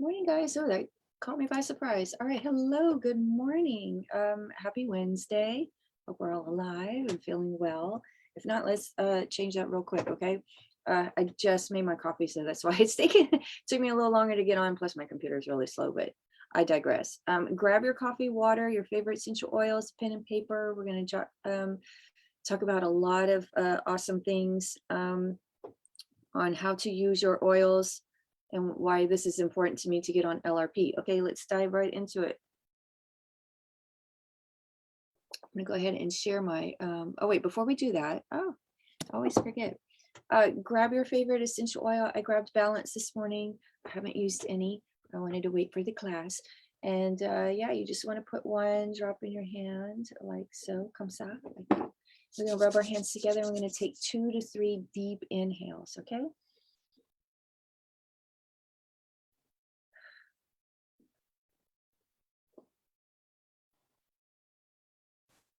Morning, guys. Oh, that caught me by surprise. All right. Hello. Good morning. Happy Wednesday. Hope we're all alive and feeling well. If not, let's change that real quick, okay? I just made my coffee, so that's why it's taking took me a little longer to get on. Plus, my computer is really slow, but I digress. Grab your coffee, water, your favorite essential oils, pen and paper. We're gonna talk about a lot of awesome things. On how to use your oils and why this is important to me to get on LRP. Okay, let's dive right into it. I'm gonna go ahead and share my, oh wait, before we do that, oh, I always forget. Grab your favorite essential oil. I grabbed Balance this morning. I haven't used any. I wanted to wait for the class. And yeah, you just wanna put one drop in your hand like so, comme ça. Like that. We're gonna rub our hands together. We're gonna take 2 to 3 deep inhales, okay?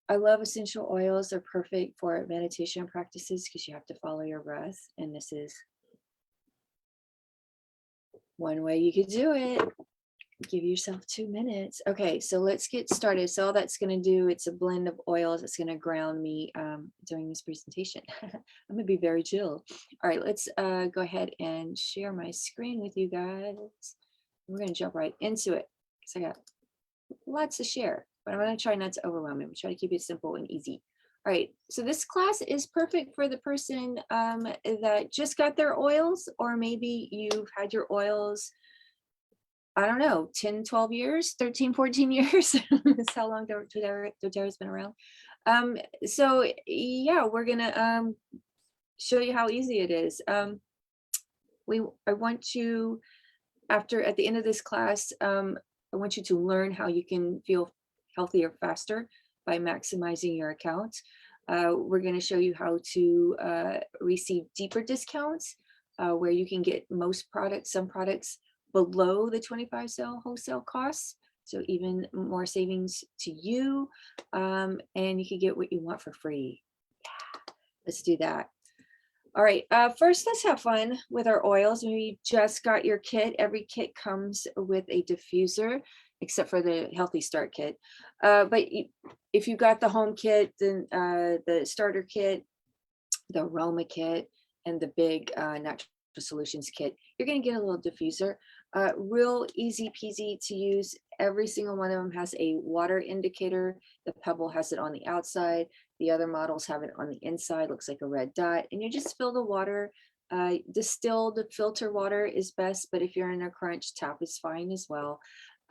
I love essential oils. They're perfect for meditation practices because you have to follow your breath. And this is one way you could do it. Give yourself 2 minutes. Okay, so let's get started. So all that's going to do, it's a blend of oils. It's going to ground me during this presentation. I'm going to be very chill. All right, let's go ahead and share my screen with you guys. We're going to jump right into it because I got lots to share, but I'm going to try not to overwhelm it. We try to keep it simple and easy. All right, so this class is perfect for the person that just got their oils, or maybe you've had your oils, I don't know, 10, 12 years, 13, 14 years. That's how long doTERRA's been around. So yeah, we're gonna show you how easy it is. I want you, at the end of this class, I want you to learn how you can feel healthier faster by maximizing your account. We're going to show you how to receive deeper discounts where you can get some products below the 25 cell wholesale costs. So even more savings to you, and you can get what you want for free. Yeah, let's do that. All right, first let's have fun with our oils. Maybe you just got your kit. Every kit comes with a diffuser, except for the Healthy Start kit. If you got the home kit, then the starter kit, the aroma kit, and the big natural solutions kit, you're gonna get a little diffuser. Real easy peasy to use. Every single one of them has a water indicator. The Pebble has it on the outside. The other models have it on the inside, looks like a red dot. And you just fill the water. Distilled filter water is best, but if you're in a crunch, tap is fine as well.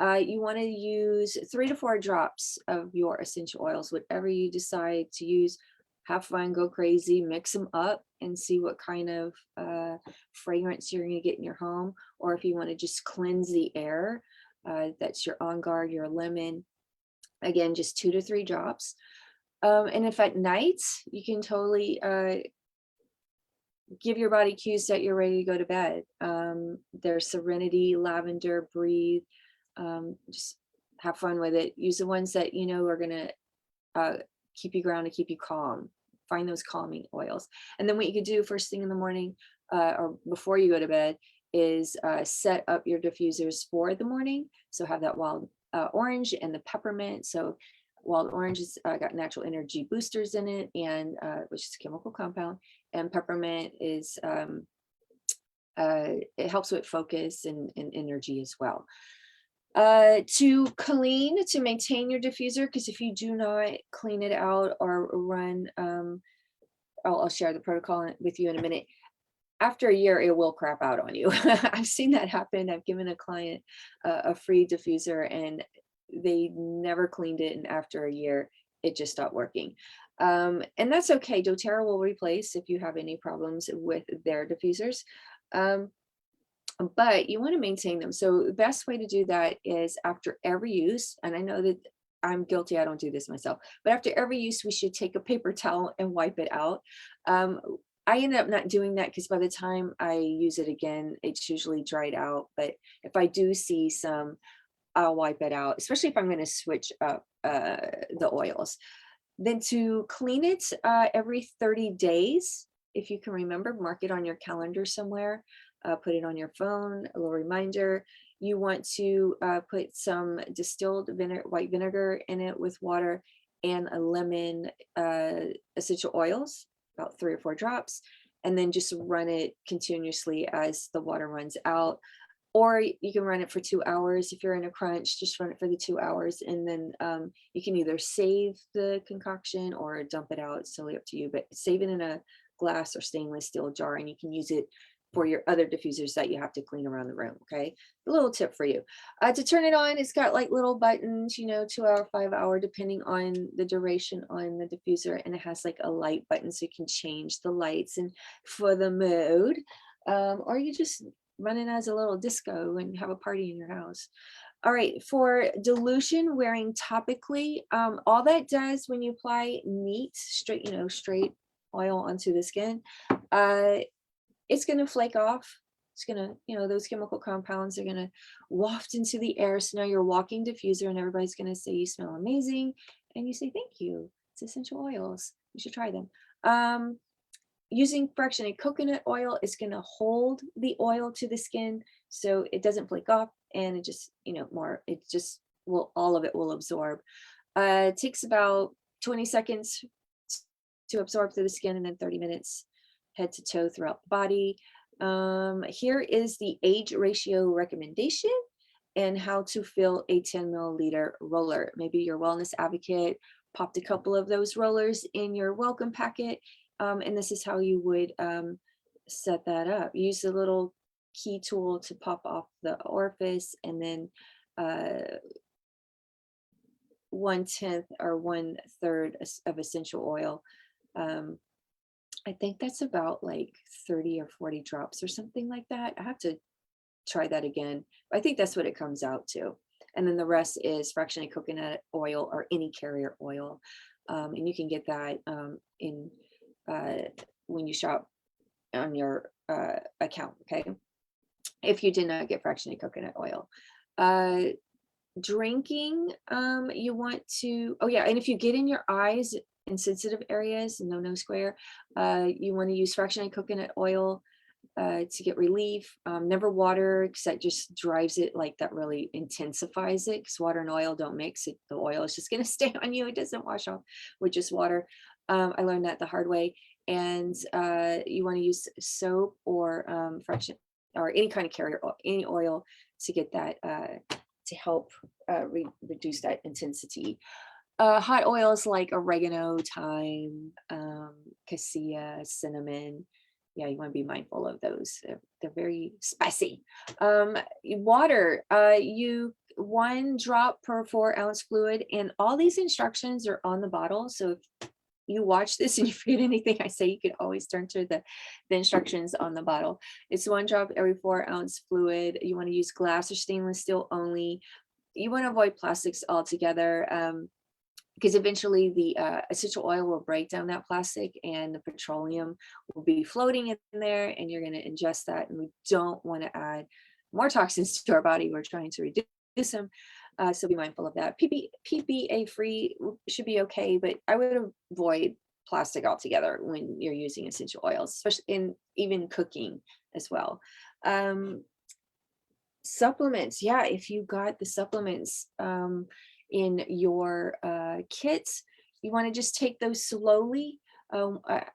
You want to use 3 to 4 drops of your essential oils, whatever you decide to use. Have fun, go crazy, mix them up and see what kind of fragrance you're going to get in your home. Or if you want to just cleanse the air, that's your On Guard, your lemon. Again, just 2 to 3 drops. And if at night, you can totally give your body cues that you're ready to go to bed. There's Serenity, Lavender, Breathe. Just have fun with it. Use the ones that you know are going to keep you grounded, keep you calm. Find those calming oils. And then what you could do first thing in the morning or before you go to bed is set up your diffusers for the morning. So have that wild orange and the peppermint. So wild orange has got natural energy boosters in it, and which is a chemical compound. And peppermint is it helps with focus and energy as well. To clean, to maintain your diffuser, because if you do not clean it out or run, I'll share the protocol with you in a minute. After a year, it will crap out on you. I've seen that happen. I've given a client a free diffuser and they never cleaned it, and after a year, it just stopped working. And that's okay. doTERRA will replace if you have any problems with their diffusers. But you want to maintain them. So the best way to do that is after every use, and I know that I'm guilty, I don't do this myself, but after every use, we should take a paper towel and wipe it out. I ended up not doing that because by the time I use it again, it's usually dried out. But if I do see some, I'll wipe it out, especially if I'm going to switch up the oils. Then to clean it every 30 days, if you can remember, mark it on your calendar somewhere. Put it on your phone, a little reminder. you want to put some distilled white vinegar in it with water and a lemon essential oils, about 3 or 4 drops, and then just run it continuously as the water runs out. Or you can run it for 2 hours. If you're in a crunch, just run it for the 2 hours. And then you can either save the concoction or dump it out. It's totally up to you, but save it in a glass or stainless steel jar, and you can use it for your other diffusers that you have to clean around the room. Okay. A little tip for you. To turn it on, it's got like little buttons, 2 hour, 5 hour, depending on the duration on the diffuser. And it has like a light button so you can change the lights and for the mode. Or you just run it as a little disco and have a party in your house. All right, for dilution wearing topically, all that does when you apply neat, straight oil onto the skin, uh, it's going to flake off. It's going to, those chemical compounds are going to waft into the air. So now you're walking diffuser and everybody's going to say you smell amazing. And you say, thank you. It's essential oils. You should try them. Using fractionated coconut oil is going to hold the oil to the skin so it doesn't flake off, and it just, all of it will absorb. It takes about 20 seconds to absorb through the skin, and then 30 minutes head to toe throughout the body. Here is the age ratio recommendation and how to fill a 10 milliliter roller. Maybe your wellness advocate popped a couple of those rollers in your welcome packet. And this is how you would set that up. Use the little key tool to pop off the orifice, and then 1/10 or 1/3 of essential oil. I think that's about like 30 or 40 drops or something like that. I have to try that again. I think that's what it comes out to. And then the rest is fractionated coconut oil or any carrier oil. And you can get that in when you shop on your account. Okay. If you did not get fractionated coconut oil. Drinking, you want to, and if you get in your eyes in sensitive areas, no square, you want to use fractionated coconut oil to get relief. Never water, because that just drives it, like that really intensifies it, because water and oil don't mix. The oil is just going to stay on you. It doesn't wash off with just water. I learned that the hard way. And you want to use soap or fraction or any kind of carrier oil, any oil to get that to help reduce that intensity. Hot oils like oregano, thyme, cassia, cinnamon. Yeah, you want to be mindful of those. They're very spicy. Water, you 1 drop per 4-ounce fluid, and all these instructions are on the bottle. So if you watch this and you forget anything I say, you can always turn to the instructions on the bottle. It's 1 drop every 4-ounce fluid. You want to use glass or stainless steel only. You want to avoid plastics altogether. Because eventually the essential oil will break down that plastic, and the petroleum will be floating in there, and you're going to ingest that. And we don't want to add more toxins to our body. We're trying to reduce them. So be mindful of that. PPA free should be okay, but I would avoid plastic altogether when you're using essential oils, especially in even cooking as well. Supplements. Yeah, if you got the supplements in your kits, you want to just take those slowly,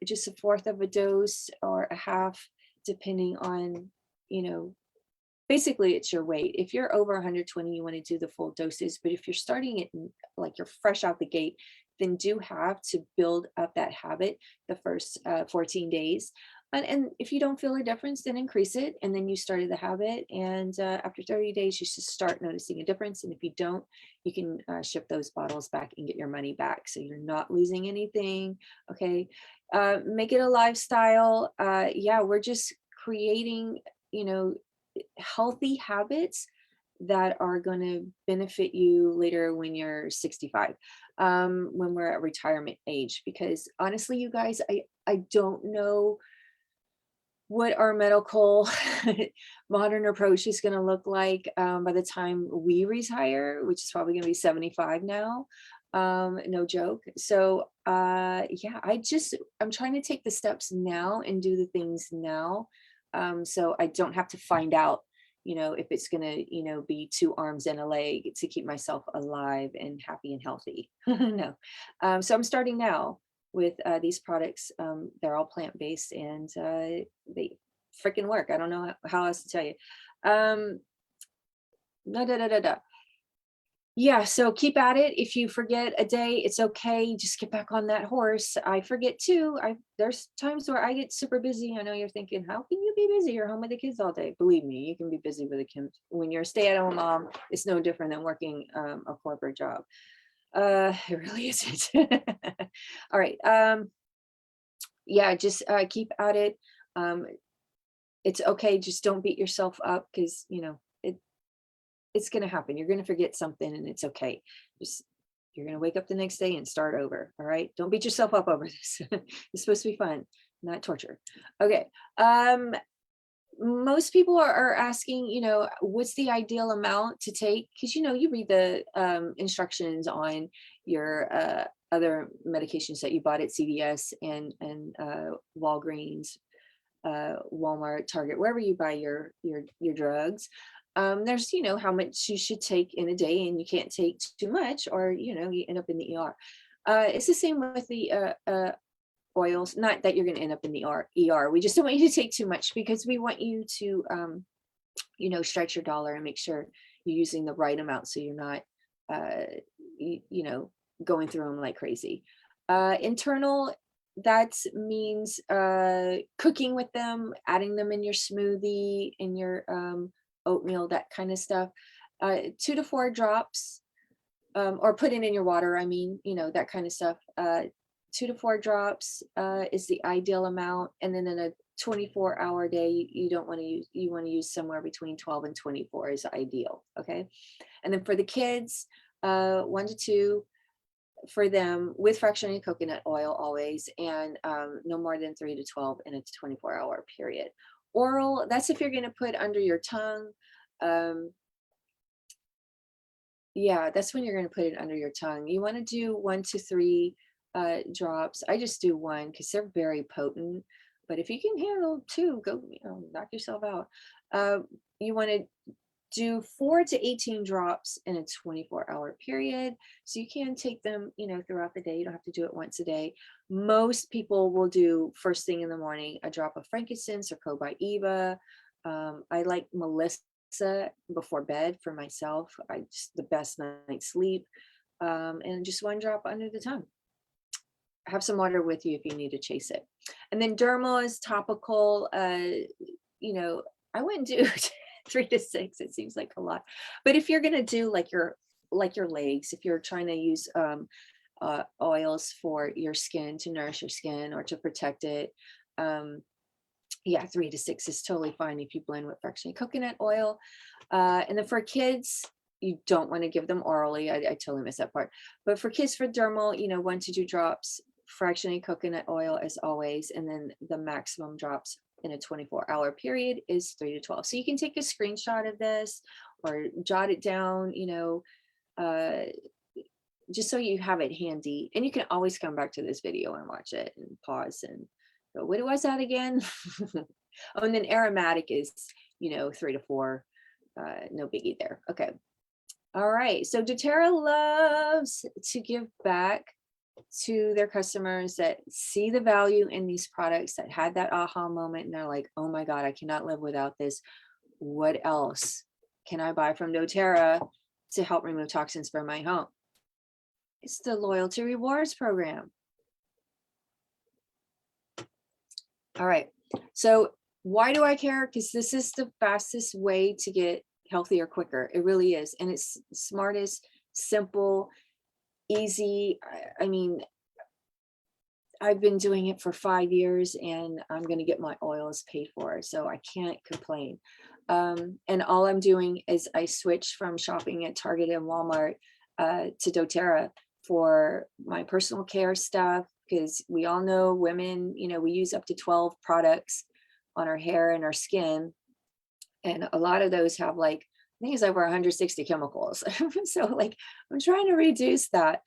just 1/4 of a dose or a half, depending on, basically it's your weight. If you're over 120, you want to do the full doses. But if you're starting it like you're fresh out the gate, then do have to build up that habit the first 14 days. And if you don't feel a difference, then increase it. And then you started the habit. And after 30 days, you should start noticing a difference. And if you don't, you can ship those bottles back and get your money back. So you're not losing anything. Okay. Make it a lifestyle. We're just creating, healthy habits that are going to benefit you later when you're 65, when we're at retirement age. Because honestly, you guys, I don't know what our medical modern approach is going to look like by the time we retire, which is probably going to be 75 now. No joke. So I'm trying to take the steps now and do the things now, so I don't have to find out if it's going to, be 2 arms and a leg to keep myself alive and happy and healthy. No. So I'm starting now with these products. They're all plant-based, and they freaking work. I don't know how else to tell you. Da, da, da, da, da. Yeah, so keep at it. If you forget a day, it's okay. Just get back on that horse. I forget too. There's times where I get super busy. I know you're thinking, how can you be busy? You're home with the kids all day. Believe me, you can be busy with the kids. When you're a stay-at-home mom, it's no different than working a corporate job. It really isn't. All right. Yeah, just keep at it. It's okay. Just don't beat yourself up, because it's going to happen. You're going to forget something, and it's okay. Just You're going to wake up the next day and start over. All right. Don't beat yourself up over this. It's supposed to be fun, not torture. Okay. Most people are asking, what's the ideal amount to take? Because, you read the instructions on your other medications that you bought at CVS and Walgreens, Walmart, Target, wherever you buy your drugs. There's, how much you should take in a day, and you can't take too much, or, you end up in the ER. It's the same with the oils. Not that you're going to end up in the ER. We just don't want you to take too much, because we want you to, stretch your dollar and make sure you're using the right amount, so you're not, going through them like crazy. Internal, that means cooking with them, adding them in your smoothie, in your oatmeal, that kind of stuff. 2 to 4 drops, or put it in your water. I mean, that kind of stuff. 2 to 4 drops is the ideal amount. And then in a 24-hour day, you don't want to use, you want to use somewhere between 12 and 24 is ideal. Okay. And then for the kids, 1 to 2 for them, with fractionated coconut oil always, and no more than 3 to 12 in a 24-hour period. Oral, that's if you're going to put under your tongue. Yeah, that's when you're going to put it under your tongue. You want to do 1 to 3 drops. I just do 1 because they're very potent. But if you can handle 2, go, knock yourself out. You want to do 4 to 18 drops in a 24-hour period. So you can take them, throughout the day. You don't have to do it once a day. Most people will do first thing in the morning, a drop of frankincense or cobaiba. I like Melissa before bed for myself. The best night's sleep. And just 1 drop under the tongue. Have some water with you if you need to chase it. And then dermal is topical. I wouldn't do 3 to 6. It seems like a lot. But if you're going to do like your legs, if you're trying to use oils for your skin, to nourish your skin or to protect it, 3 to 6 is totally fine if you blend with fractionated coconut oil. And then for kids, you don't want to give them orally. I totally missed that part. But for kids, for dermal, 1 to 2 drops, fractionated coconut oil as always. And then the maximum drops in a 24-hour period is 3 to 12. So you can take a screenshot of this or jot it down, just so you have it handy. And you can always come back to this video and watch it and pause and go, what was that again? Oh, and then aromatic is, 3 to 4. No biggie there. Okay. All right. So doTERRA loves to give back to their customers that see the value in these products, that had that aha moment, and they're like, oh my God, I cannot live without this. What else can I buy from doTERRA to help remove toxins from my home? It's the loyalty rewards program. All right. So why do I care? Because this is the fastest way to get healthier quicker. It really is. And it's smartest, simple, easy. I mean, I've been doing it for 5 years, and I'm going to get my oils paid for, so I can't complain. And all I'm doing is I switched from shopping at Target and Walmart to doTERRA for my personal care stuff, because we all know women, we use up to 12 products on our hair and our skin. And a lot of those have I think it's over 160 chemicals. So I'm trying to reduce that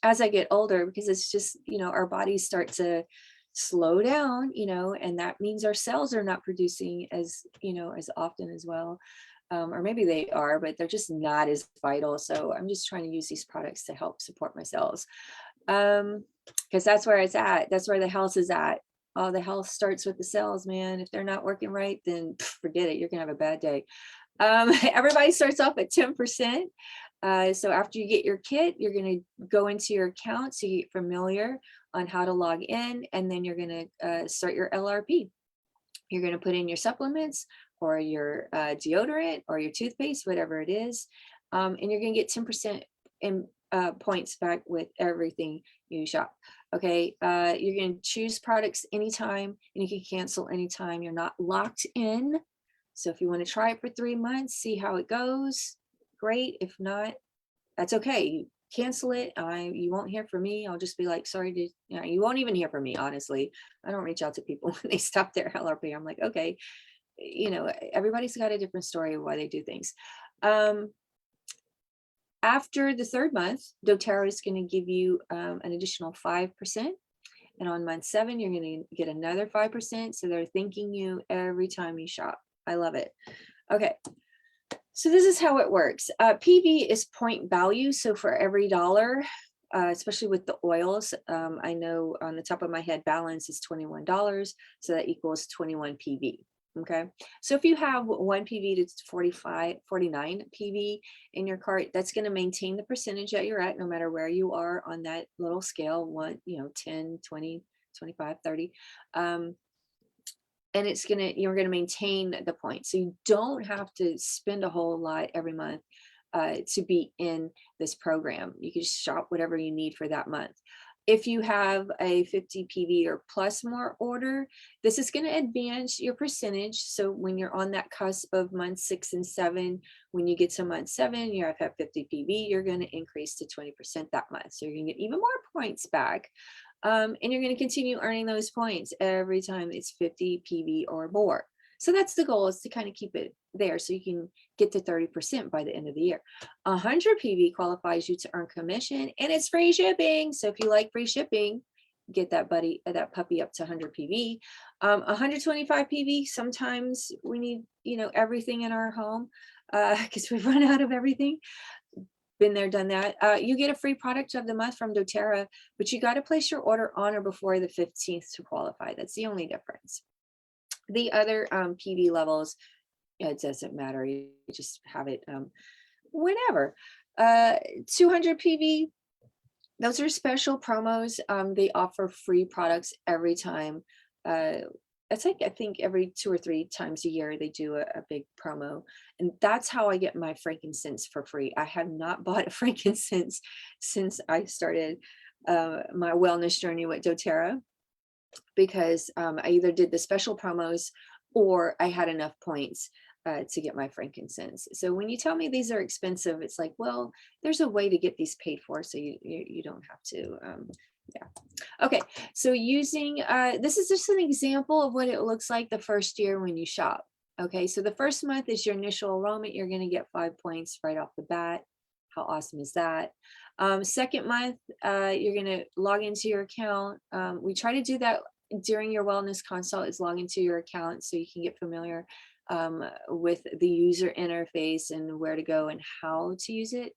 as I get older, because it's just, our bodies start to slow down, and that means our cells are not producing as often as well. Or maybe they are, but they're just not as vital. So I'm just trying to use these products to help support my cells. Because that's where it's at. That's where the health is at. Oh, the health starts with the cells, man. If they're not working right, then forget it. You're gonna have a bad day. Everybody starts off at 10%. So after you get your kit, you're going to go into your account so you get familiar on how to log in, and then you're going to start your LRP. You're going to put in your supplements or your deodorant or your toothpaste, whatever it is, and you're going to get 10% in points back with everything you shop. Okay, you're going to choose products anytime, and you can cancel anytime. You're not locked in. So if you want to try it for 3 months, see how it goes, great. If not, that's okay. You cancel it. You won't hear from me. I'll just be like, sorry to, you won't even hear from me, honestly. I don't reach out to people when they stop their LRP. I'm like, okay, everybody's got a different story of why they do things. After the 3rd month, doTERRA is going to give you an additional 5%. And on month 7, you're going to get another 5%. So they're thanking you every time you shop. I love it. Okay. So this is how it works. PV is point value. So for every dollar, especially with the oils, I know on the top of my head, balance is $21. So that equals 21 PV. Okay. So if you have 1 PV to 49 PV in your cart, that's going to maintain the percentage that you're at, no matter where you are on that little scale, 10, 20, 25, 30. And you're gonna maintain the points. So you don't have to spend a whole lot every month to be in this program. You can just shop whatever you need for that month. If you have a 50 PV or plus more order, this is gonna advance your percentage. So when you're on that cusp of month 6 and 7, when you get to month 7, you have 50 PV, you're gonna increase to 20% that month. So you're gonna get even more points back. And you're going to continue earning those points every time it's 50 PV or more. So that's the goal, is to kind of keep it there so you can get to 30% by the end of the year. 100 PV qualifies you to earn commission, and it's free shipping. So if you like free shipping, get that puppy up to 100 PV. 125 PV, sometimes we need, everything in our home because we've run out of everything. Been there, done that. You get a free product of the month from doTERRA, but you got to place your order on or before the 15th to qualify. That's the only difference. The other PV levels, it doesn't matter. You just have it whenever. 200 PV, those are special promos. They offer free products every time. It's like, I think every 2 or 3 times a year they do a big promo, and that's how I get my frankincense for free. I have not bought a frankincense since I started my wellness journey with doTERRA, because I either did the special promos or I had enough points to get my frankincense. So when you tell me these are expensive, it's like, well, there's a way to get these paid for, so you don't have to. Yeah. Okay. So using, this is just an example of what it looks like the first year when you shop. Okay. So the first month is your initial enrollment. You're going to get 5 points right off the bat. How awesome is that? Second month, you're going to log into your account. We try to do that during your wellness consult, is log into your account so you can get familiar with the user interface and where to go and how to use it.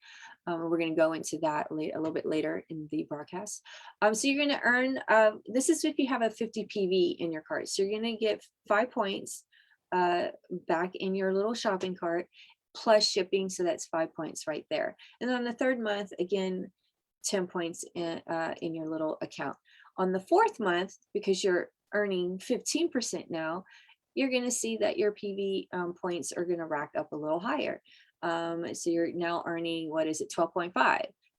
We're going to go into that a little bit later in the broadcast. So you're going to earn, this is if you have a 50 PV in your cart. So you're going to get 5 points back in your little shopping cart, plus shipping. So that's 5 points right there. And on the 3rd month, again, 10 points in your little account. On the 4th month, because you're earning 15% now, you're going to see that your PV points are going to rack up a little higher. So you're now earning, 12.5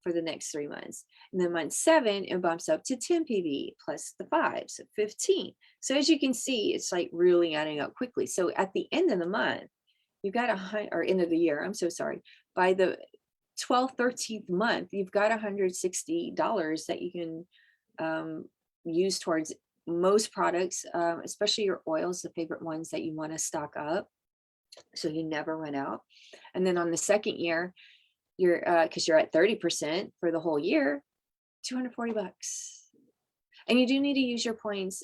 for the next 3 months. And then month 7, it bumps up to 10 PV plus the 5, so 15. So as you can see, it's like really adding up quickly. So at the end of the month, you've got or end of the year, I'm so sorry, by the 12th, 13th month, you've got $160 that you can use towards most products, especially your oils, the favorite ones that you want to stock up so you never run out. And then on the 2nd year, you're because you're at 30% for the whole year, $240. And you do need to use your points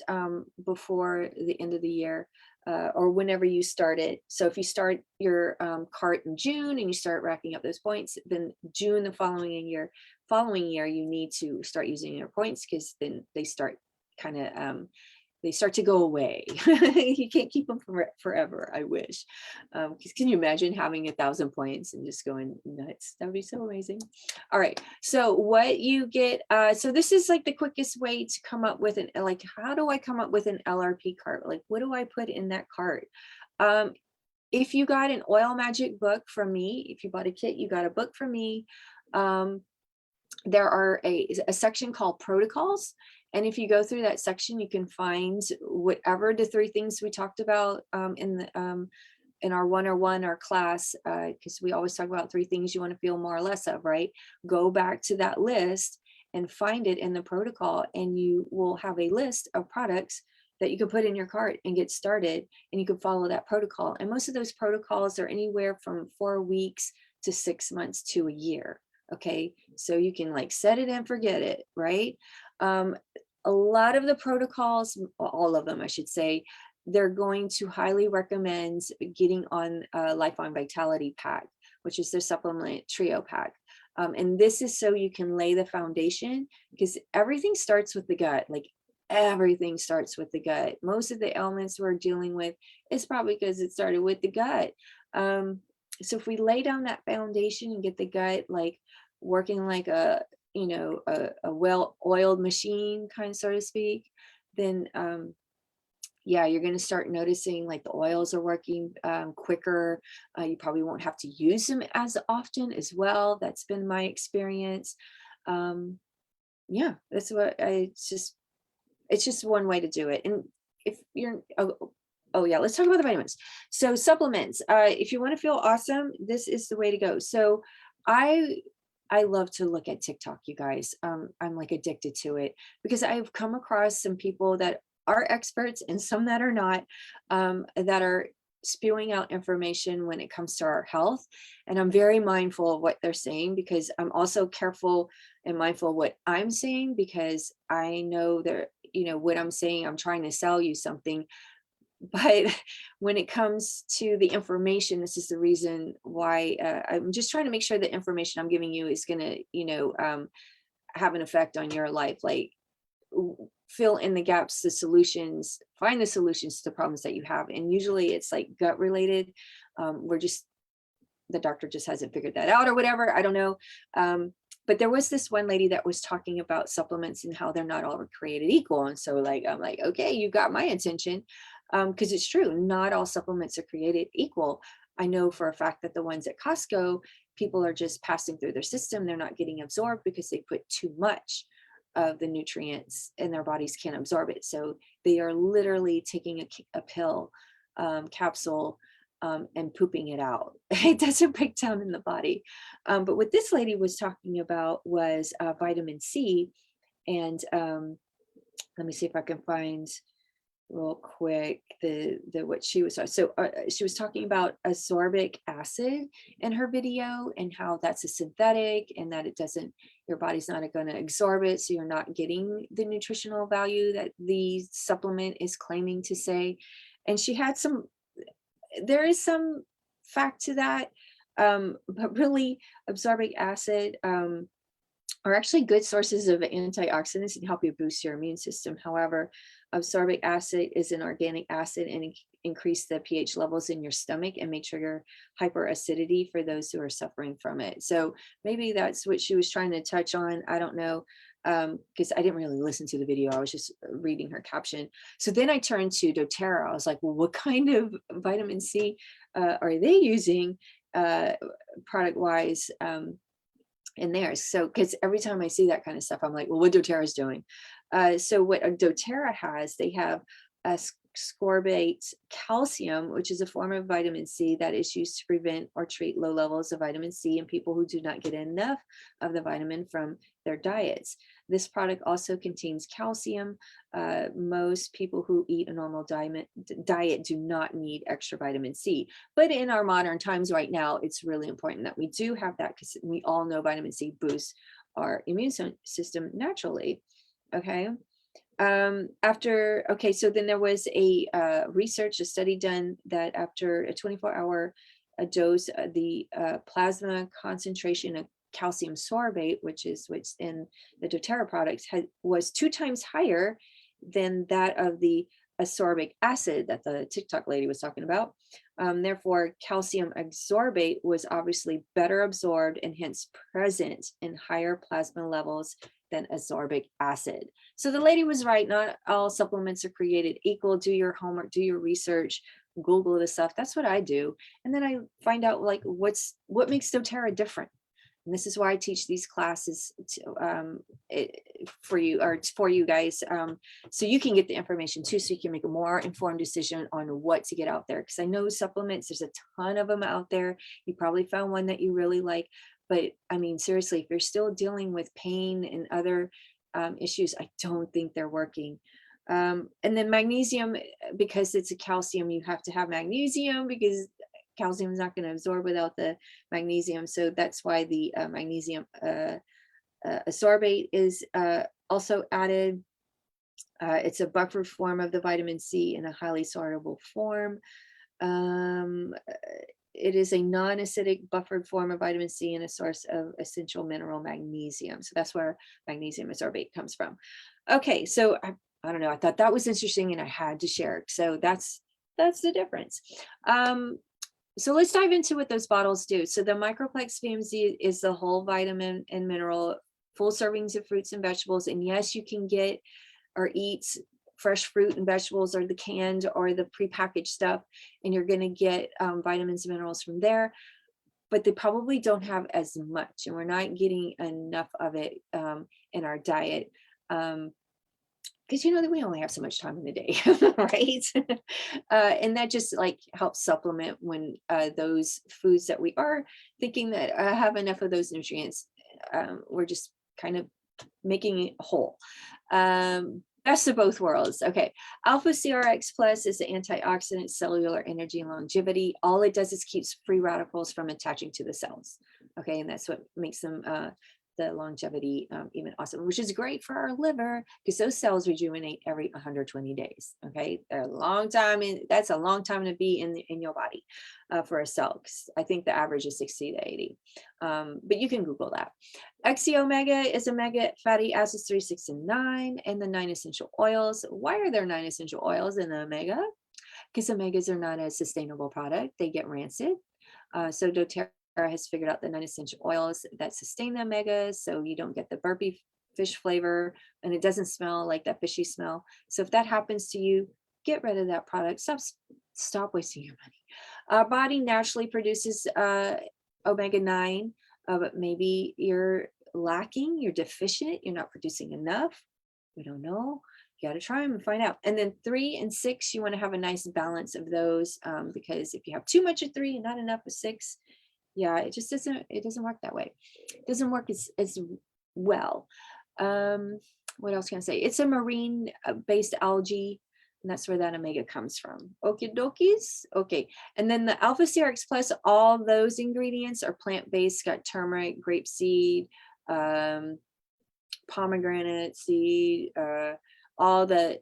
before the end of the year, or whenever you start it. So if you start your cart in June and you start racking up those points, then June the following year, you need to start using your points, because then they start kind of they start to go away. You can't keep them forever, I wish. Because can you imagine having 1,000 points and just going nuts? That would be so amazing. All right, so what you get, so this is like the quickest way to come up with an, like, how do I come up with an LRP cart? Like, what do I put in that cart? If you got an Oil Magic book from me, if you bought a kit, you got a book from me. There are a section called protocols. And if you go through that section, you can find whatever the 3 things we talked about in our 101, our class, because we always talk about 3 things you want to feel more or less of, right? Go back to that list and find it in the protocol, and you will have a list of products that you can put in your cart and get started, and you can follow that protocol. And most of those protocols are anywhere from 4 weeks to 6 months to a year. Okay, so you can like set it and forget it, right? A lot of the protocols, all of them, I should say, they're going to highly recommend getting on Lifeline Vitality Pack, which is their supplement trio pack. And this is so you can lay the foundation, because everything starts with the gut. Like, everything starts with the gut. Most of the ailments we're dealing with is probably because it started with the gut. So if we lay down that foundation and get the gut like working like a well-oiled machine, kind of, so to speak, then yeah, you're going to start noticing like the oils are working quicker. You probably won't have to use them as often as well. That's been my experience. Yeah, that's what it's just one way to do it. And if you're, oh yeah, let's talk about the vitamins. So supplements, if you want to feel awesome, this is the way to go. So I love to look at TikTok, you guys. I'm like addicted to it, because I've come across some people that are experts and some that are not, that are spewing out information when it comes to our health. And I'm very mindful of what they're saying, because I'm also careful and mindful of what I'm saying, because I know that, what I'm saying, I'm trying to sell you something. But when it comes to the information, this is the reason why I'm just trying to make sure the information I'm giving you is going to, have an effect on your life. Like, fill in the gaps, the solutions, find the solutions to the problems that you have. And usually it's like gut related. The doctor just hasn't figured that out or whatever. I don't know. But there was this one lady that was talking about supplements and how they're not all created equal. And so I'm like, okay, you got my attention. Because it's true, not all supplements are created equal. I know for a fact that the ones at Costco, people are just passing through their system. They're not getting absorbed because they put too much of the nutrients and their bodies can't absorb it. So they are literally taking a pill, capsule, and pooping it out. It doesn't break down in the body. But what this lady was talking about was vitamin C. And let me see if I can find real quick the what she was she was talking about ascorbic acid in her video, and how that's a synthetic, and that it doesn't, your body's not going to absorb it, so you're not getting the nutritional value that the supplement is claiming to say. And she had there is some fact to that, but really ascorbic acid are actually good sources of antioxidants and help you boost your immune system. However, ascorbic acid is an organic acid and increase the pH levels in your stomach and may trigger hyperacidity for those who are suffering from it. So maybe that's what she was trying to touch on. I don't know, because I didn't really listen to the video. I was just reading her caption. So then I turned to doTERRA. I was like, well, what kind of vitamin C are they using product wise? In theirs. So, because every time I see that kind of stuff, I'm like, well, what doTERRA is doing. So what doTERRA has, they have ascorbate calcium, which is a form of vitamin C that is used to prevent or treat low levels of vitamin C in people who do not get enough of the vitamin from their diets. This product also contains calcium. Most people who eat a normal diet do not need extra vitamin C. But in our modern times right now, it's really important that we do have that, because we all know vitamin C boosts our immune system naturally. Okay. Okay, so then there was a research, a study done that after a 24-hour dose, the plasma concentration of calcium sorbate, which is what's in the doTERRA products, was 2 times higher than that of the ascorbic acid that the TikTok lady was talking about. Therefore, calcium ascorbate was obviously better absorbed and hence present in higher plasma levels than ascorbic acid. So the lady was right. Not all supplements are created equal. Do your homework, do your research, Google the stuff. That's what I do. And then I find out like what makes doTERRA different. And this is why I teach these classes for you, or for you guys, so you can get the information too, so you can make a more informed decision on what to get out there. Because I know supplements, there's a ton of them out there. You probably found one that you really like, but I mean, seriously, if you're still dealing with pain and other issues, I don't think they're working. And then magnesium, because it's a calcium, you have to have magnesium because calcium is not going to absorb without the magnesium. So that's why the magnesium ascorbate is also added. It's a buffered form of the vitamin C in a highly soluble form. It is a non-acidic buffered form of vitamin C and a source of essential mineral magnesium. So that's where magnesium ascorbate comes from. Okay, so I don't know. I thought that was interesting and I had to share. So that's the difference. So let's dive into what those bottles do. So the Microplex VMZ is the whole vitamin and mineral, full servings of fruits and vegetables. And yes, you can get or eat fresh fruit and vegetables or the canned or the prepackaged stuff, and you're going to get vitamins and minerals from there. But they probably don't have as much, and we're not getting enough of it in our diet. Because you know that we only have so much time in the day, right? And that just like helps supplement when those foods that we are thinking that have enough of those nutrients, we're just kind of making it whole. Best of both worlds. Okay. Alpha CRX Plus is the antioxidant, cellular energy, and longevity. All it does is keeps free radicals from attaching to the cells. Okay. And that's what makes them the longevity even awesome, which is great for our liver because those cells rejuvenate every 120 days. Okay. They're a long time. And that's a long time to be in your body for a cell. I think the average is 60 to 80. But you can Google that. XC Omega is omega fatty acids 3, 6, and 9, and the 9 essential oils. Why are there 9 essential oils in the omega? Because omegas are not a sustainable product. They get rancid. So doTERRA has figured out the 9 essential oils that sustain the omegas, so you don't get the burpy fish flavor and it doesn't smell like that fishy smell. So if that happens to you, get rid of that product. Stop wasting your money. Our body naturally produces omega-9, but maybe you're lacking, you're deficient, you're not producing enough. We don't know. You got to try them and find out. And then 3 and 6, you want to have a nice balance of those because if you have too much of 3 and not enough of 6, yeah, it just doesn't work that way. It doesn't work as well. What else can I say? It's a marine based algae, and that's where that omega comes from. Okie dokies. Okay. And then the Alpha CRX Plus, all those ingredients are plant-based, got turmeric, grapeseed, pomegranate seed, all the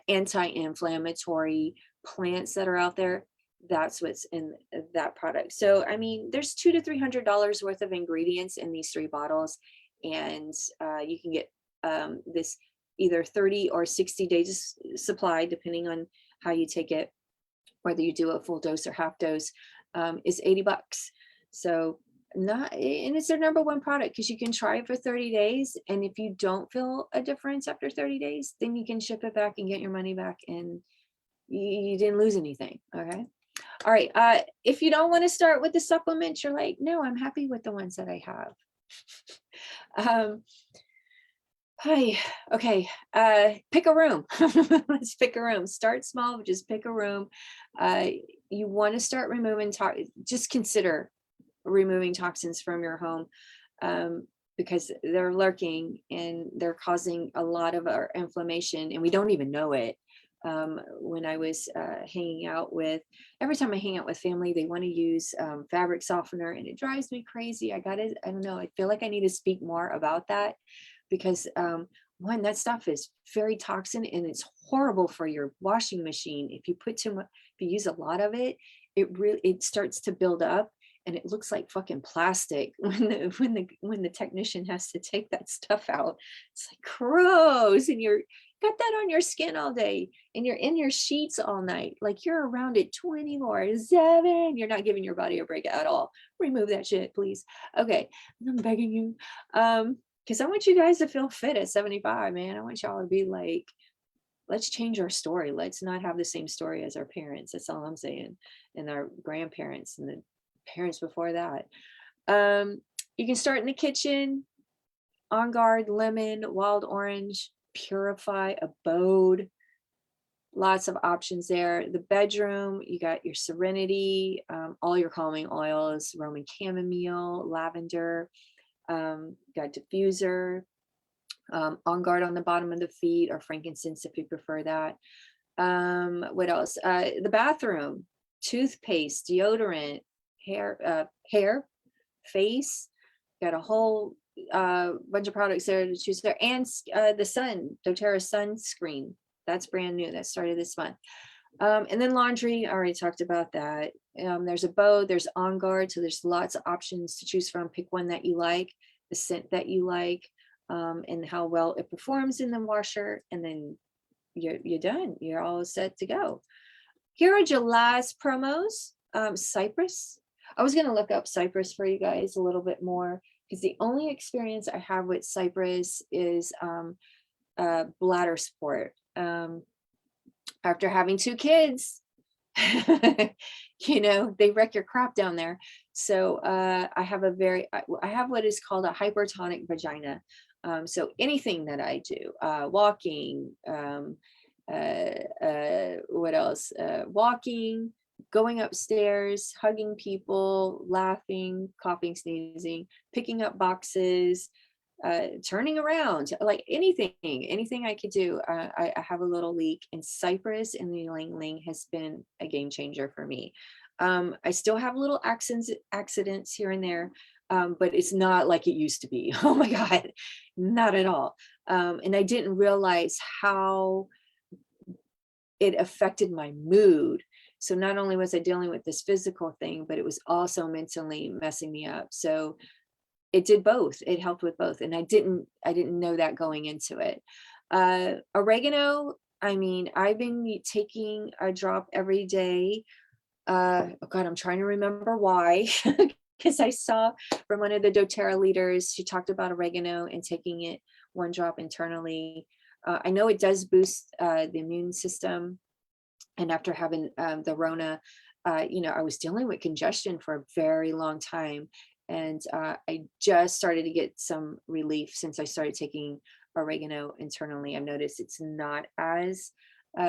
anti-inflammatory plants that are out there. That's what's in that product. So, I mean, there's $200 to $300 worth of ingredients in these 3 bottles, and you can get this either 30 or 60 days supply, depending on how you take it, whether you do a full dose or half dose, is $80. So and it's their #1 product because you can try it for 30 days. And if you don't feel a difference after 30 days, then you can ship it back and get your money back, and you didn't lose anything. Okay. All right. If you don't want to start with the supplements, you're like, no, I'm happy with the ones that I have. Hi. Okay. Pick a room. Let's pick a room. Start small, but just pick a room. You want to start removing, just consider removing toxins from your home because they're lurking and they're causing a lot of our inflammation and we don't even know it. When I was every time I hang out with family, they want to use fabric softener and it drives me crazy. I don't know. I feel like I need to speak more about that because one, that stuff is very toxin and it's horrible for your washing machine. If you put too much, if you use a lot of it, it starts to build up and it looks like fucking plastic when the technician has to take that stuff out. It's like gross, and you're got that on your skin all day and you're in your sheets all night. Like you're around it 24/7. You're not giving your body a break at all. Remove that shit, please. Okay, I'm begging you. Because I want you guys to feel fit at 75, man. I want y'all to be like, let's change our story. Let's not have the same story as our parents. That's all I'm saying. And our grandparents and the parents before that. You can start in the kitchen. On Guard, lemon, wild orange, purify, abode. Lots of options there. The bedroom, you got your serenity, all your calming oils, Roman chamomile, lavender, got diffuser, On Guard on the bottom of the feet, or frankincense if you prefer that. What else? The bathroom, toothpaste, deodorant, hair, face, got a whole bunch of products there to choose there. And the sun, doTERRA sunscreen, that's brand new, that started this month. And then laundry, I already talked about that. There's a bow, there's On Guard, so there's lots of options to choose from. Pick one that you like, the scent that you like, and how well it performs in the washer, and then you're done. You're all set to go. Here are July's promos. Cypress. I was gonna look up Cypress for you guys a little bit more, because the only experience I have with Cypress is bladder support. After having 2 kids, they wreck your crap down there. So I have what is called a hypertonic vagina. So anything that I do, walking, what else? Walking, going upstairs, hugging people, laughing, coughing, sneezing, picking up boxes, turning around, like anything I could do. I have a little leak, and Cypress and the Ling Ling has been a game changer for me. I still have little accidents here and there, but it's not like it used to be. Oh my God, not at all. And I didn't realize how it affected my mood. So not only was I dealing with this physical thing, but it was also mentally messing me up. So it did both. It helped with both. And I didn't know that going into it. Oregano, I mean, I've been taking a drop every day. Oh God, I'm trying to remember why. Because I saw from one of the doTERRA leaders, she talked about oregano and taking it 1 drop internally. I know it does boost the immune system. And after having the Rona, I was dealing with congestion for a very long time. And I just started to get some relief since I started taking oregano internally. I've noticed it's not as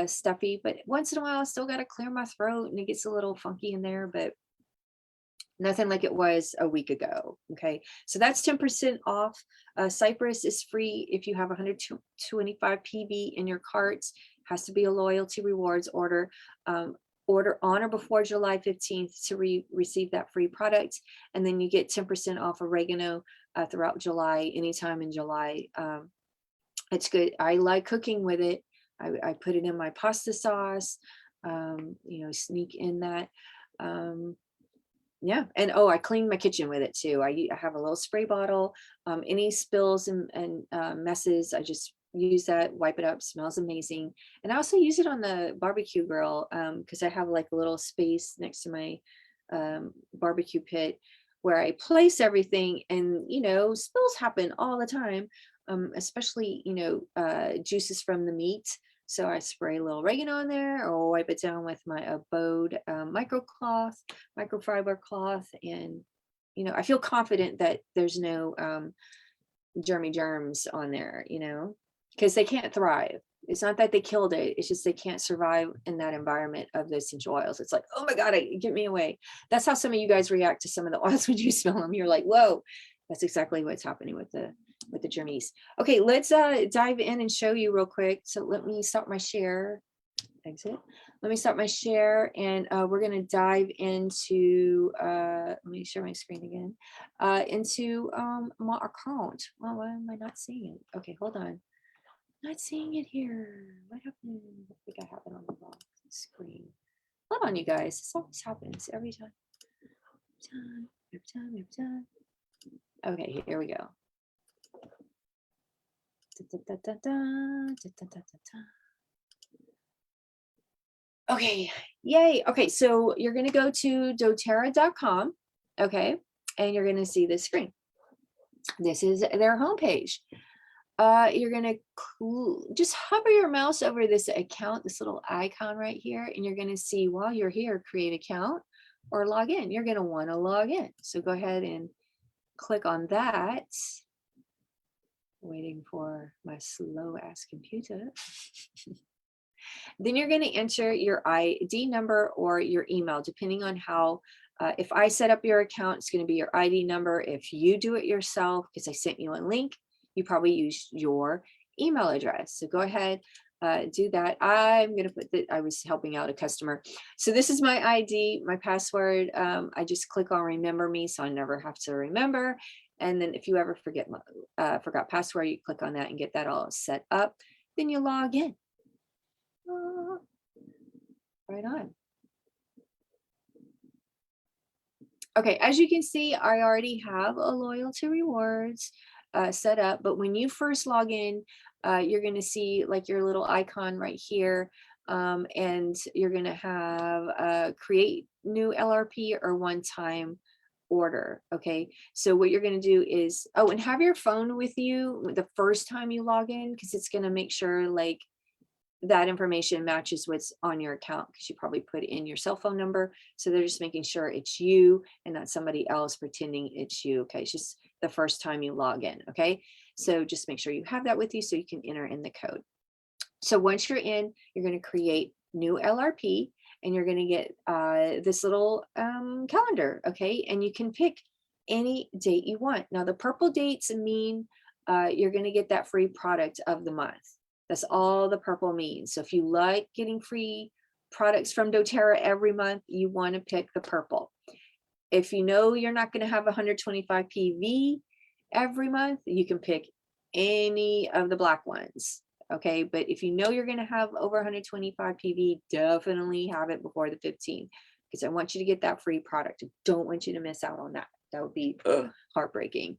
stuffy, but once in a while I still got to clear my throat and it gets a little funky in there, but nothing like it was a week ago. Okay, so that's 10% off. Cypress is free if you have 125 PV in your carts. Has to be a loyalty rewards order. Order on or before July 15th to receive that free product. And then you get 10% off oregano throughout July, anytime in July. It's good. I like cooking with it. I put it in my pasta sauce, sneak in that. Yeah, and I clean my kitchen with it too. I have a little spray bottle. Any spills and messes, I just use that, wipe it up. Smells amazing. And I also use it on the barbecue grill, because I have like a little space next to my barbecue pit where I place everything, and spills happen all the time, especially juices from the meat. So I spray a little oregano in there, or wipe it down with my Abode microfiber cloth. And, I feel confident that there's no germs on there, because they can't thrive. It's not that they killed it. It's just they can't survive in that environment of the essential oils. It's like, oh my God, get me away. That's how some of you guys react to some of the oils when you smell them. You're like, whoa, that's exactly what's happening with the germies. Okay, let's dive in and show you real quick. So let me start my share. Exit. Let me start my share, and we're going to dive into, let me share my screen again, into my account. Well, why am I not seeing it? Okay, hold on. Not seeing it here. What happened? I think I have it on the wrong screen. Hold on, you guys. This always happens every time. Every time. Okay, here we go. Okay, yay. Okay, so you're going to go to doterra.com. Okay, and you're going to see this screen. This is their homepage. You're going to just hover your mouse over this account, this little icon right here, and you're going to see while you're here, create account or log in. You're going to want to log in. So go ahead and click on that. Waiting for my slow ass computer. Then you're going to enter your ID number or your email, depending on how, if I set up your account, it's going to be your ID number. If you do it yourself, because I sent you a link, you probably use your email address. So go ahead, do that. I'm going to put that I was helping out a customer. So this is my ID, my password. I just click on remember me, so I never have to remember. And then if you ever forgot password, you click on that and get that all set up. Then you log in. Right on. Okay, as you can see, I already have a loyalty rewards set up, but when you first log in, you're going to see like your little icon right here, and you're going to have create new LRP or one-time order. Okay, so what you're going to do is, oh, and have your phone with you the first time you log in, because it's going to make sure like that information matches what's on your account, because you probably put in your cell phone number. So they're just making sure it's you and not somebody else pretending it's you. Okay, it's just the first time you log in. Okay, so just make sure you have that with you so you can enter in the code. So once you're in, you're going to create new LRP and you're going to get this little calendar. Okay, and you can pick any date you want. Now the purple dates mean you're going to get that free product of the month. That's all the purple means. So if you like getting free products from doTERRA every month, you want to pick the purple. If you know you're not going to have 125 PV every month, you can pick any of the black ones. Okay, but if you know you're going to have over 125 PV, definitely have it before the 15th, because I want you to get that free product. I don't want you to miss out on that. That would be heartbreaking.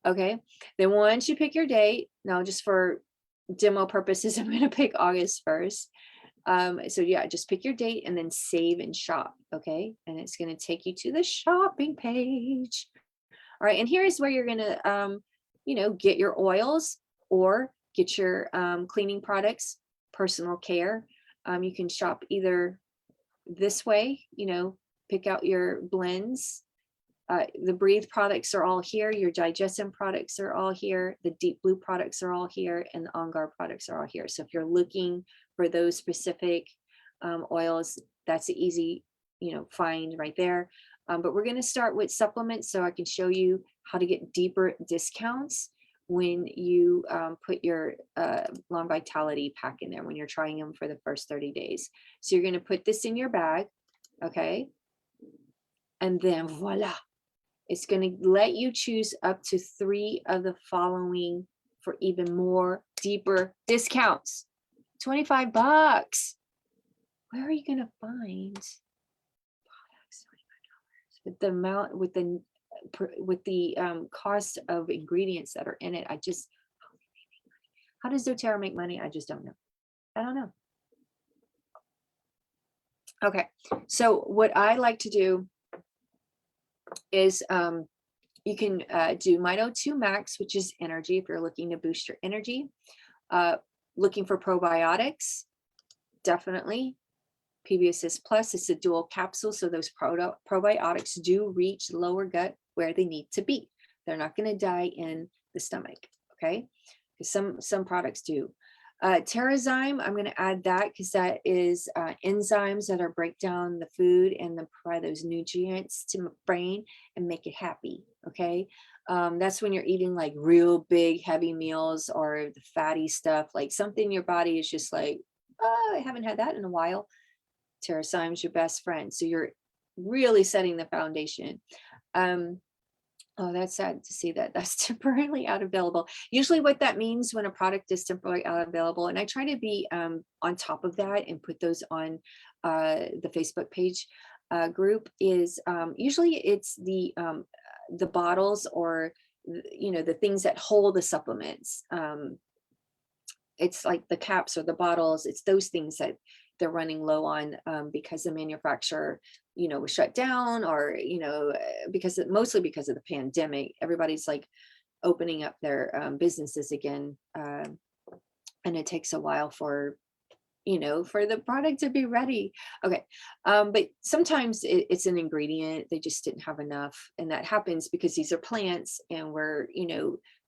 Okay, then once you pick your date, now just for demo purposes, I'm going to pick August 1st. So yeah, just pick your date and then save and shop. Okay, and it's going to take you to the shopping page. All right, and here's where you're going to get your oils or get your cleaning products, personal care. You can shop either this way, pick out your blends. The Breathe products are all here. Your Digestion products are all here. The Deep Blue products are all here, and the On Guard products are all here. So if you're looking for those specific oils, that's an easy, find right there. But we're going to start with supplements, so I can show you how to get deeper discounts when you put your Long Vitality pack in there, when you're trying them for the first 30 days. So you're going to put this in your bag, okay? And then voila. It's going to let you choose up to 3 of the following for even more deeper discounts. $25. Where are you going to find products? $25 with the amount, with the cost of ingredients that are in it? How does doTERRA make money? I just don't know. I don't know. Okay, so what I like to do is you can do Mito2 Max, which is energy if you're looking to boost your energy. Looking for probiotics, definitely. PB Assist Plus, it's a dual capsule, so those probiotics do reach lower gut where they need to be. They're not going to die in the stomach, okay? Because some products do. Terrazyme, I'm going to add that because that is enzymes that are break down the food and then provide those nutrients to my brain and make it happy. Okay, that's when you're eating like real big heavy meals or the fatty stuff, like something your body is just like, oh, I haven't had that in a while. Terrazyme is your best friend, so you're really setting the foundation. Oh, that's sad to see that that's temporarily out available. Usually what that means when a product is temporarily out available, and I try to be on top of that and put those on the Facebook page group, is usually it's the bottles or the things that hold the supplements. It's like the caps or the bottles, it's those things that they're running low on, because the manufacturer was shut down, or mostly because of the pandemic. Everybody's like opening up their businesses again, and it takes a while for the product to be ready. Okay. But sometimes it's an ingredient, they just didn't have enough. And that happens because these are plants, and we're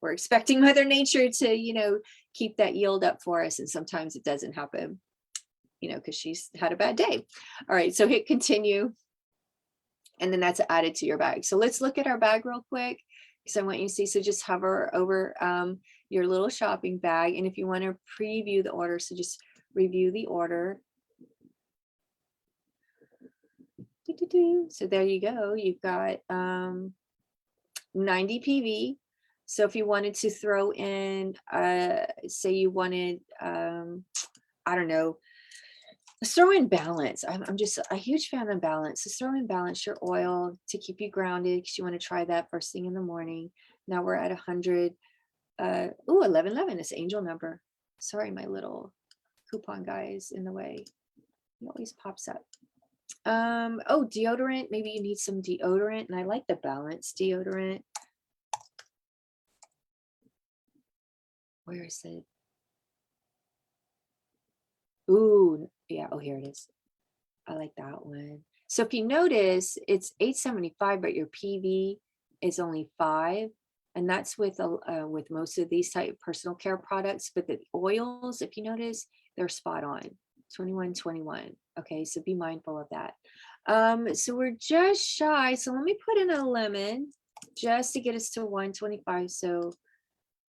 expecting Mother Nature to, keep that yield up for us. And sometimes it doesn't happen, because she's had a bad day. All right. So hit continue. And then that's added to your bag. So let's look at our bag real quick, because I want you to see. So just hover over your little shopping bag. And if you want to preview the order, so just review the order. So there you go. You've got 90 PV. So if you wanted to throw in, say you wanted, I don't know, let's throw in balance. I'm just a huge fan of balance. Let's throw in balance, your oil, to keep you grounded, because you want to try that first thing in the morning. Now we're at 100. 1111 is angel number. Sorry, my little coupon guy is in the way. He always pops up. Oh, deodorant. Maybe you need some deodorant, and I like the balance deodorant. Where is it? Ooh, yeah. Oh, here it is. I like that one. So if you notice, it's $8.75, but your PV is only 5, and that's with most of these type of personal care products. But the oils, if you notice, they're spot on, 21.21. Okay, so be mindful of that. So we're just shy. So let me put in a lemon just to get us to 125. So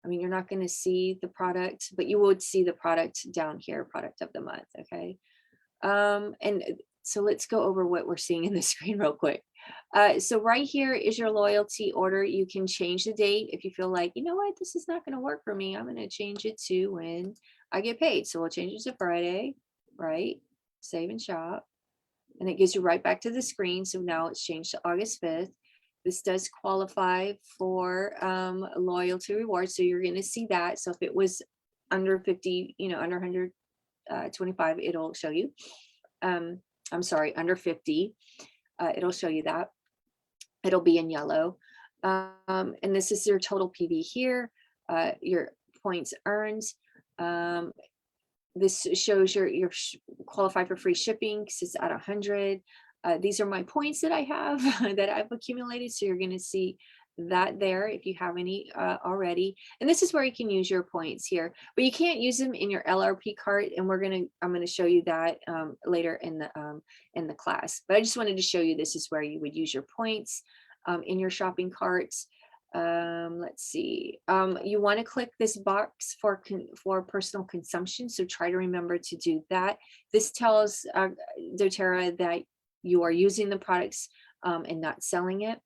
I mean, you're not going to see the product, but you would see the product down here, product of the month. Okay. And so let's go over what we're seeing in the screen real quick. So right here is your loyalty order. You can change the date if you feel like, you know what, this is not going to work for me. I'm going to change it to when I get paid. So we'll change it to Friday, right? Save and shop. And it gives you right back to the screen. So now it's changed to August 5th. This does qualify for loyalty rewards. So you're going to see that. So if it was under 50, under 125, it'll show you. I'm sorry, under 50, it'll show you that. It'll be in yellow. And this is your total PV here, your points earned. This shows you're qualified for free shipping because it's at 100. These are my points that I have that I've accumulated. So you're going to see that there if you have any already. And this is where you can use your points here, but you can't use them in your LRP cart. And I'm going to show you that later in the class. But I just wanted to show you this is where you would use your points in your shopping carts. Let's see. You want to click this box for personal consumption. So try to remember to do that. This tells doTERRA that you are using the products and not selling it.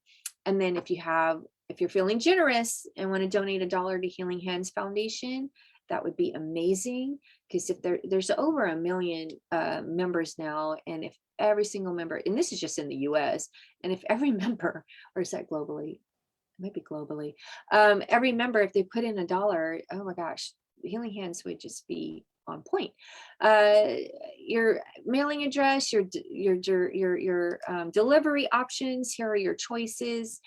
And then if you're feeling generous and want to donate $1 to Healing Hands Foundation, that would be amazing. Because if there's over 1 million members now, and if every single member, and this is just in the US, and if every member, or is that globally? Maybe globally, every member, if they put in $1, oh my gosh, Healing Hands would just be on point. Your mailing address, your delivery options, here are your choices.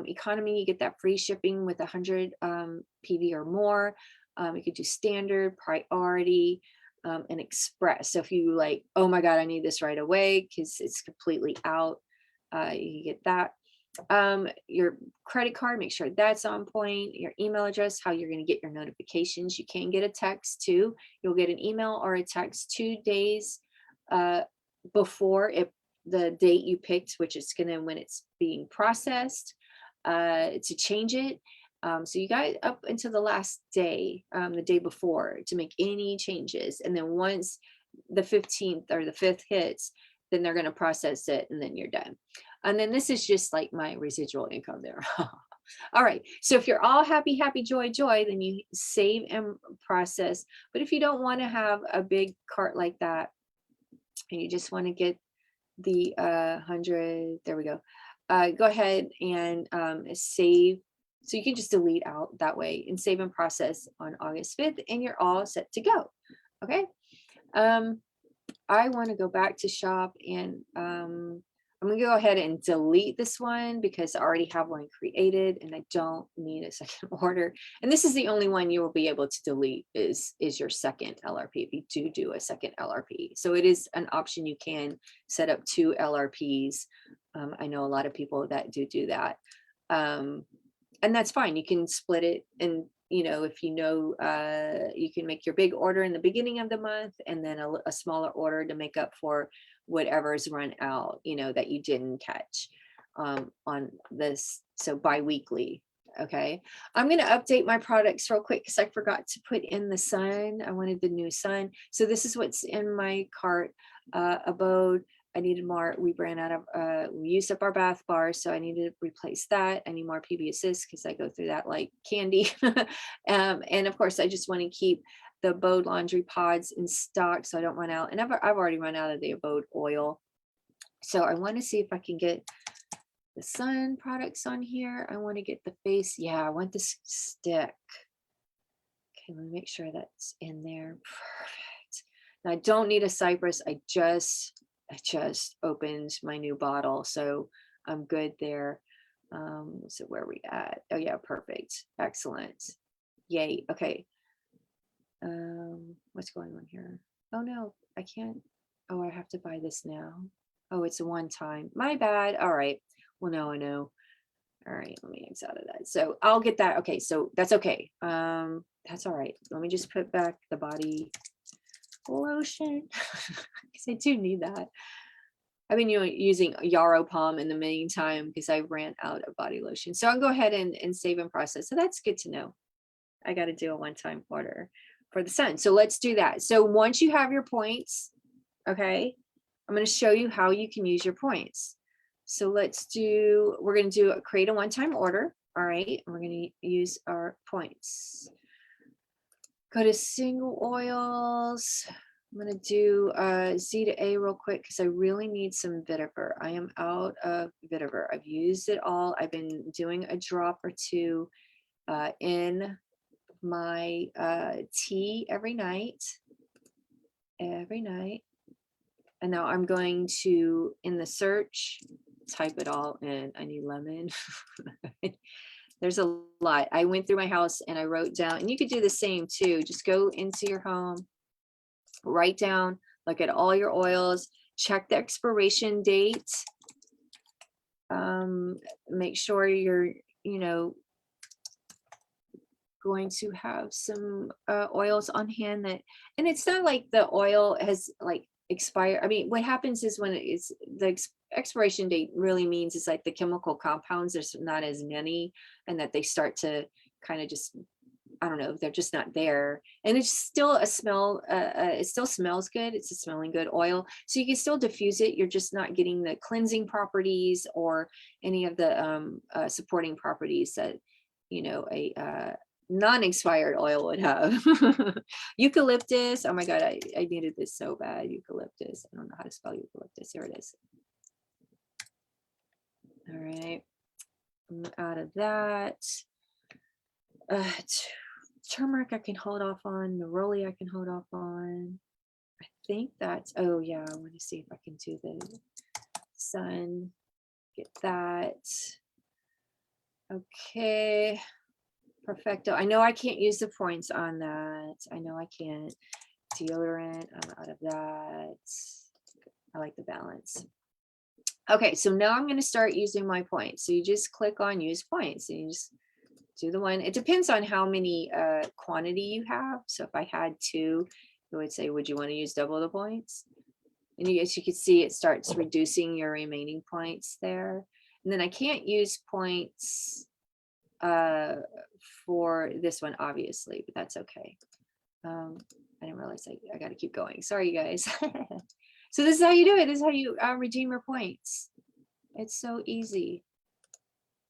Economy, you get that free shipping with 100 PV or more. You could do standard, priority, and express. So if you like, oh my God, I need this right away because it's completely out, you get that. Your credit card, make sure that's on point. Your email address, how you're going to get your notifications. You can get a text too. You'll get an email or a text 2 days before the date you picked, which is when it's being processed, to change it. So you got up until the last day, the day before, to make any changes. And then once the 15th or the 5th hits, then they're going to process it, and then you're done. And then this is just like my residual income there. All right. So if you're all happy, happy, joy, joy, then you save and process. But if you don't want to have a big cart like that, and you just want to get the 100, there we go. Go ahead and save. So you can just delete out that way and save and process on August 5th, and you're all set to go. Okay. I want to go back to shop, and I'm gonna go ahead and delete this one because I already have one created and I don't need a second order. And this is the only one you will be able to delete is your second LRP if you do a second LRP. So it is an option. You can set up 2 LRPs. I know a lot of people that do that. And that's fine. You can split it, and if you can make your big order in the beginning of the month and then a smaller order to make up for whatever's run out, that you didn't catch on this. So bi-weekly. Okay. I'm going to update my products real quick because I forgot to put in the sun. I wanted the new sun. So this is what's in my cart. Abode. I needed more. We ran out of, we used up our bath bar, so I needed to replace that. I need more PB Assist because I go through that like candy. And of course, I just want to keep the Abode laundry pods in stock so I don't run out. And I've already run out of the Abode oil. So I want to see if I can get the sun products on here. I want to get the face. Yeah, I want the stick. Okay, let me make sure that's in there. Perfect. Now I don't need a cypress. I just opened my new bottle, so I'm good there. So where are we at? Oh yeah, perfect. Excellent. Yay. Okay. What's going on here? Oh no, I can't. Oh, I have to buy this now. Oh, it's a one time. My bad. All right. Well, no, I know. All right, let me X out of that. So I'll get that. Okay, so that's okay. That's all right. Let me just put back the body lotion because I do need that. I've been using Yarrow Palm in the meantime because I ran out of body lotion. So I'll go ahead and save and process. So that's good to know. I got to do a one-time order for the sun. So let's do that. So once you have your points, okay, I'm going to show you how you can use your points. So we're going to create a one-time order. All right. We're going to use our points. Go to single oils. I'm going to do Z to A real quick because I really need some vetiver. I am out of vetiver. I've used it all. I've been doing a drop or two in my tea every night. And now I'm going to, in the search, type it all in. I need lemon. There's a lot. I went through my house and I wrote down, and you could do the same too. Just go into your home, write down, look at all your oils, check the expiration date. Make sure you're, going to have some oils on hand and it's not like the oil has like expired. I mean, what happens is when it's the expiration date really means it's like the chemical compounds, there's not as many, and that they start to kind of just, I don't know, they're just not there. And it's still a smell, it still smells good. It's a smelling good oil. So you can still diffuse it. You're just not getting the cleansing properties or any of the supporting properties that, a non-expired oil would have. Eucalyptus. Oh my God, I needed this so bad. Eucalyptus. I don't know how to spell eucalyptus. Here it is. All right. I'm out of that. Turmeric I can hold off on. Neroli I can hold off on. I think that's, oh yeah, I want to see if I can do the sun. Get that. Okay. Perfecto. I know I can't use the points on that. I know I can't. Deodorant, I'm out of that. I like the balance. Okay, so now I'm going to start using my points. So you just click on use points and you just do the one. It depends on how many quantity you have. So if I had 2, it would say, would you want to use double the points? And as you can see, it starts reducing your remaining points there. And then I can't use points for this one, obviously, but that's okay. I didn't realize I got to keep going. Sorry, you guys. So this is how you do it. This is how you redeem your points. It's so easy.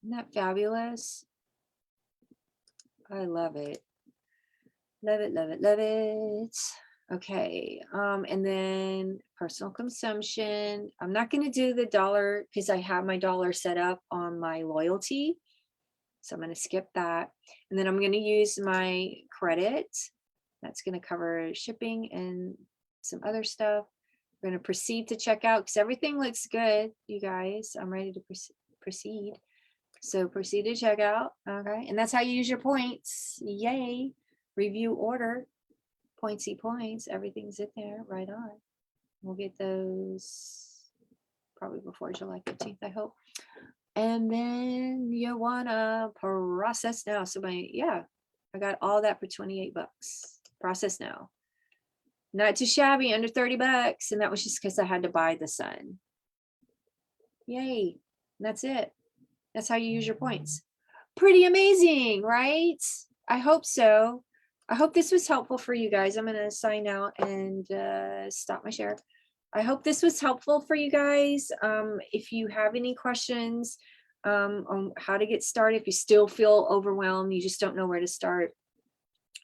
Isn't that fabulous? I love it. Love it, love it, love it. Okay. And then personal consumption. I'm not going to do the dollar because I have my dollar set up on my loyalty. So I'm going to skip that. And then I'm going to use my credit. That's going to cover shipping and some other stuff. We're going to proceed to check out because everything looks good, you guys. I'm ready to proceed. So proceed to check out. Okay. And that's how you use your points. Yay. Review order. Pointsy points. Everything's in there. Right on. We'll get those probably before July 15th, I hope. And then you wanna process now. So I got all that for 28 bucks. Process now. Not too shabby, under 30 bucks. And that was just because I had to buy the sun. Yay. And that's it. That's how you use your points. Pretty amazing, right? I hope so. I hope this was helpful for you guys. I'm gonna sign out and stop my share. I hope this was helpful for you guys. If you have any questions on how to get started, if you still feel overwhelmed, you just don't know where to start,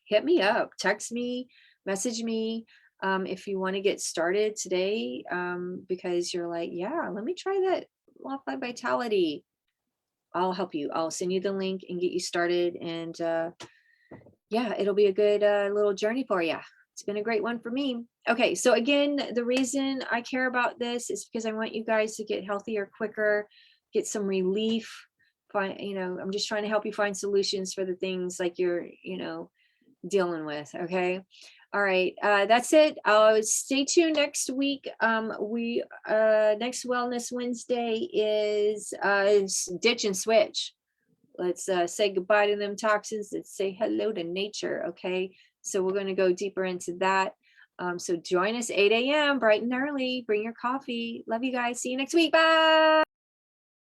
hit me up, text me, message me. If you want to get started today, because you're like, yeah, let me try that Law Applied Vitality. I'll help you. I'll send you the link and get you started. And yeah, it'll be a good little journey for you. It's been a great one for me. Okay, so again, the reason I care about this is because I want you guys to get healthier quicker, get some relief. I'm just trying to help you find solutions for the things like you're, dealing with. Okay. All right. That's it. Stay tuned next week. Next Wellness Wednesday is ditch and switch. Let's say goodbye to them toxins. Let's say hello to nature. Okay. So we're going to go deeper into that. So join us 8 a.m. bright and early. Bring your coffee. Love you guys. See you next week. Bye.